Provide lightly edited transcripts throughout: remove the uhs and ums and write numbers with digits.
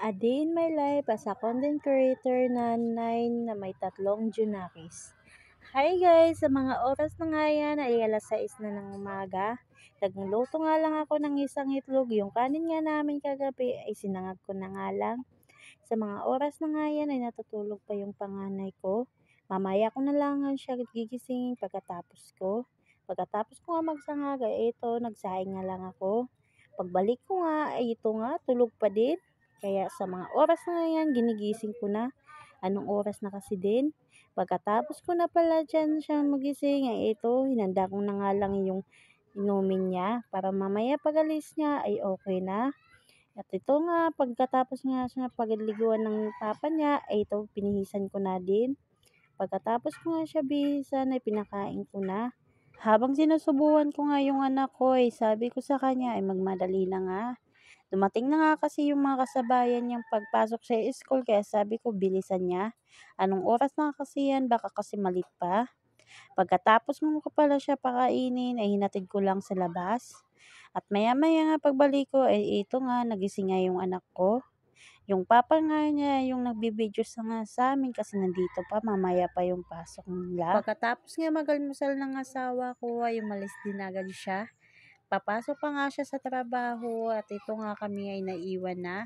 A day in my life as a content creator nanay na may 3 junakis. Hi guys! Sa mga oras na nga yan ay 6:00 na ng umaga. Nagluto nga lang ako ng isang itlog. Yung kanin nga namin kagabi ay sinangag ko na nga lang. Sa mga oras na nga yan ay natutulog pa yung panganay ko. Mamaya ko na lang siya gigisingin pagkatapos ko. Pagkatapos ko nga magsangag ay ito, nagsaing nga lang ako. Pagbalik ko nga ay ito nga, tulog pa din. Kaya sa mga oras na yan, ginigising ko na. Anong oras na kasi din? Pagkatapos ko na pala dyan siya magising, ay ito, hinanda ko na nga lang yung inumin niya para mamaya pag alis niya ay okay na. At ito nga, pagkatapos nga siya pagliguan ng papa niya, ay ito, pinihisan ko na din. Pagkatapos ko nga siya bihisan, ay pinakain ko na. Habang sinusubuan ko nga yung anak ko, ay sabi ko sa kanya ay magmadali na nga. Dumating na nga kasi yung mga kasabayan niyang pagpasok sa school kaya sabi ko bilisan niya. Anong oras na kasi yan? Baka kasi malit pa. Pagkatapos mo ko pala siya pakainin ay hinatid ko lang sa labas. At maya-maya nga pagbalik ko ay ito nga nagising nga yung anak ko. Yung papa nga niya yung nagbibideo nga sa amin kasi nandito pa mamaya pa yung pasok nila. Pagkatapos nga mag-almusal ng asawa ko ay umalis din agad siya. Papasok pa nga siya sa trabaho at ito nga kami ay naiwan na.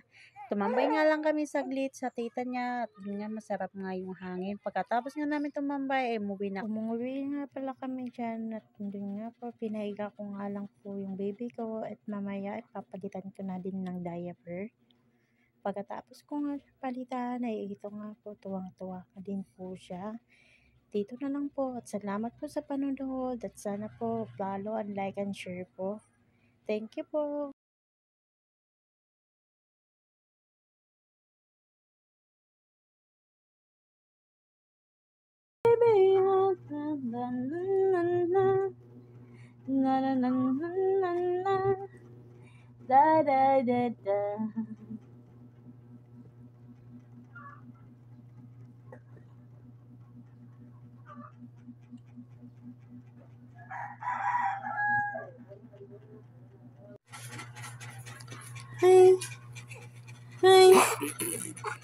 Tumambay nga lang kami saglit sa tita niya at yun nga masarap nga yung hangin. Pagkatapos nga namin tumambay ay umuwi na. Umuwi nga pala kami dyan at doon nga po pinahiga ko nga lang po yung baby ko at mamaya at papalitan ko na din ng diaper. Pagkatapos ko nga palitan ay ito nga po tuwang-tuwa ka din po siya. Dito na lang po at salamat po sa panonood at sana po follow and like and share po. Thank you po. Baby, na na na na na na na na da da da da. Hi, hi.